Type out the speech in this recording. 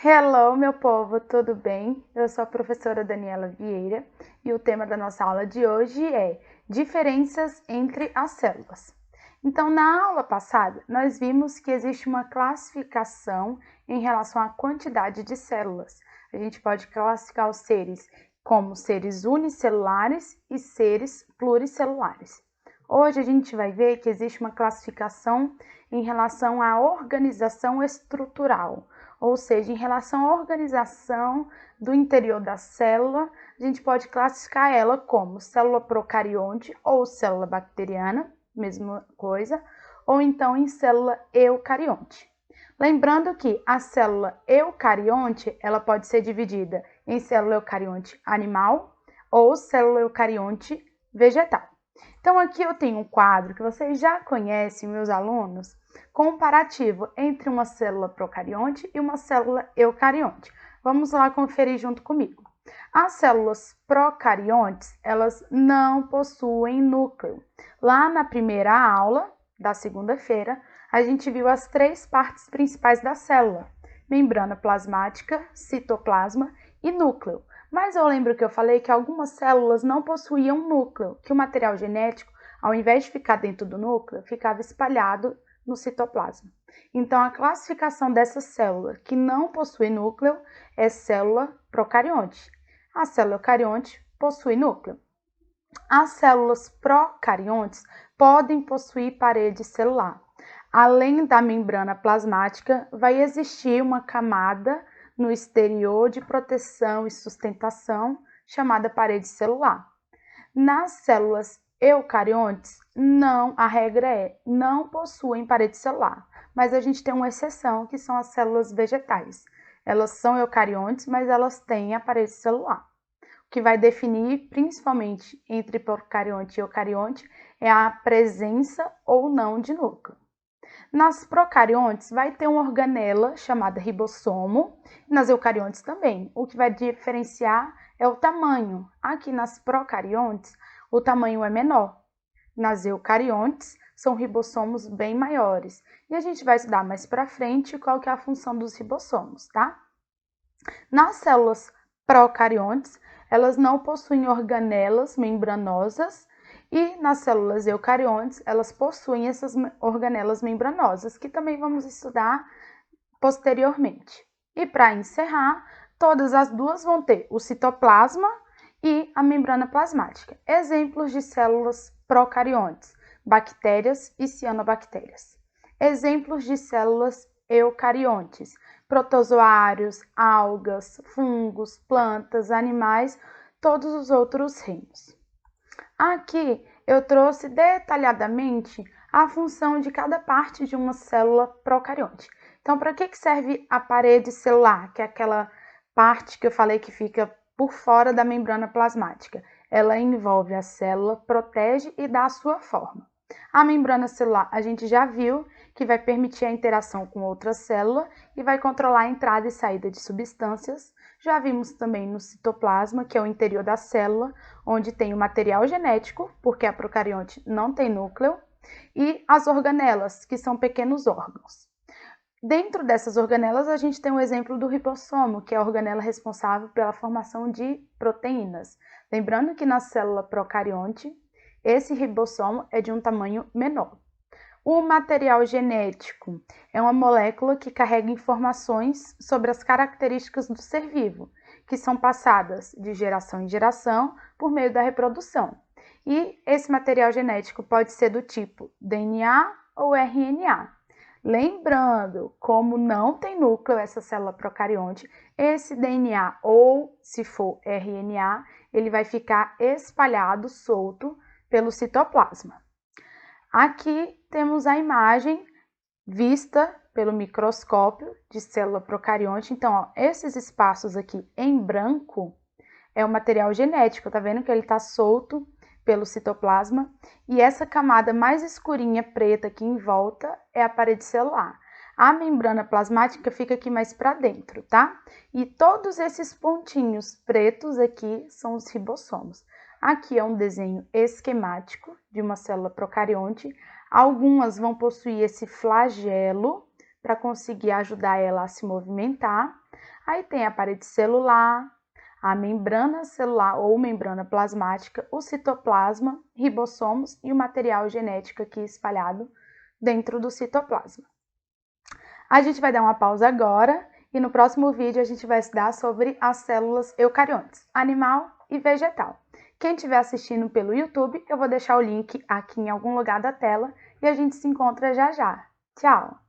Hello, meu povo, tudo bem? Eu sou a professora Daniela Vieira e o tema da nossa aula de hoje é diferenças entre as células. Então, na aula passada, nós vimos que existe uma classificação em relação à quantidade de células. A gente pode classificar os seres como seres unicelulares e seres pluricelulares. Hoje a gente vai ver que existe uma classificação em relação à organização estrutural. Ou seja, em relação à organização do interior da célula, a gente pode classificar ela como célula procarionte ou célula bacteriana, mesma coisa, ou então em célula eucarionte. Lembrando que a célula eucarionte, ela pode ser dividida em célula eucarionte animal ou célula eucarionte vegetal. Então aqui eu tenho um quadro que vocês já conhecem, meus alunos, comparativo entre uma célula procarionte e uma célula eucarionte. Vamos lá conferir junto comigo. As células procariontes, elas não possuem núcleo. Lá na primeira aula da segunda-feira, a gente viu as três partes principais da célula: membrana plasmática, citoplasma e núcleo. Mas eu lembro que eu falei que algumas células não possuíam núcleo, que o material genético, ao invés de ficar dentro do núcleo, ficava espalhado no citoplasma. Então, a classificação dessa célula que não possui núcleo é célula procarionte. A célula eucarionte possui núcleo. As células procariontes podem possuir parede celular. Além da membrana plasmática, vai existir uma camada no exterior de proteção e sustentação, chamada parede celular. Nas células eucariontes, a regra não possuem parede celular, mas a gente tem uma exceção, que são as células vegetais. Elas são eucariontes, mas elas têm a parede celular. O que vai definir, principalmente entre procarionte e eucarionte, é a presença ou não de núcleo. Nas procariontes vai ter uma organela chamada ribossomo, e nas eucariontes também. O que vai diferenciar é o tamanho. Aqui nas procariontes, o tamanho é menor. Nas eucariontes, são ribossomos bem maiores. E a gente vai estudar mais para frente qual que é a função dos ribossomos, tá? Nas células procariontes, elas não possuem organelas membranosas, e nas células eucariontes, elas possuem essas organelas membranosas, que também vamos estudar posteriormente. E para encerrar, todas as duas vão ter o citoplasma e a membrana plasmática. Exemplos de células procariontes: bactérias e cianobactérias. Exemplos de células eucariontes: protozoários, algas, fungos, plantas, animais, todos os outros reinos. Aqui eu trouxe detalhadamente a função de cada parte de uma célula procarionte. Então, para que serve a parede celular, que é aquela parte que eu falei que fica por fora da membrana plasmática? Ela envolve a célula, protege e dá a sua forma. A membrana celular a gente já viu que vai permitir a interação com outra célula e vai controlar a entrada e saída de substâncias. Já vimos também no citoplasma, que é o interior da célula, onde tem o material genético, porque a procarionte não tem núcleo, e as organelas, que são pequenos órgãos. Dentro dessas organelas, a gente tem um exemplo do ribossomo, que é a organela responsável pela formação de proteínas. Lembrando que na célula procarionte, esse ribossomo é de um tamanho menor. O material genético é uma molécula que carrega informações sobre as características do ser vivo, que são passadas de geração em geração por meio da reprodução. E esse material genético pode ser do tipo DNA ou RNA. Lembrando, como não tem núcleo essa célula procarionte, esse DNA ou, se for RNA, ele vai ficar espalhado, solto, pelo citoplasma. Aqui temos a imagem vista pelo microscópio de célula procarionte. Então, ó, esses espaços aqui em branco é o material genético, tá vendo que ele está solto pelo citoplasma? E essa camada mais escurinha, preta aqui em volta, é a parede celular. A membrana plasmática fica aqui mais para dentro, tá? E todos esses pontinhos pretos aqui são os ribossomos. Aqui é um desenho esquemático de uma célula procarionte. Algumas vão possuir esse flagelo para conseguir ajudar ela a se movimentar. Aí tem a parede celular, a membrana celular ou membrana plasmática, o citoplasma, ribossomos e o material genético aqui espalhado dentro do citoplasma. A gente vai dar uma pausa agora e no próximo vídeo a gente vai estudar sobre as células eucariontes, animal e vegetal. Quem estiver assistindo pelo YouTube, eu vou deixar o link aqui em algum lugar da tela e a gente se encontra já já. Tchau!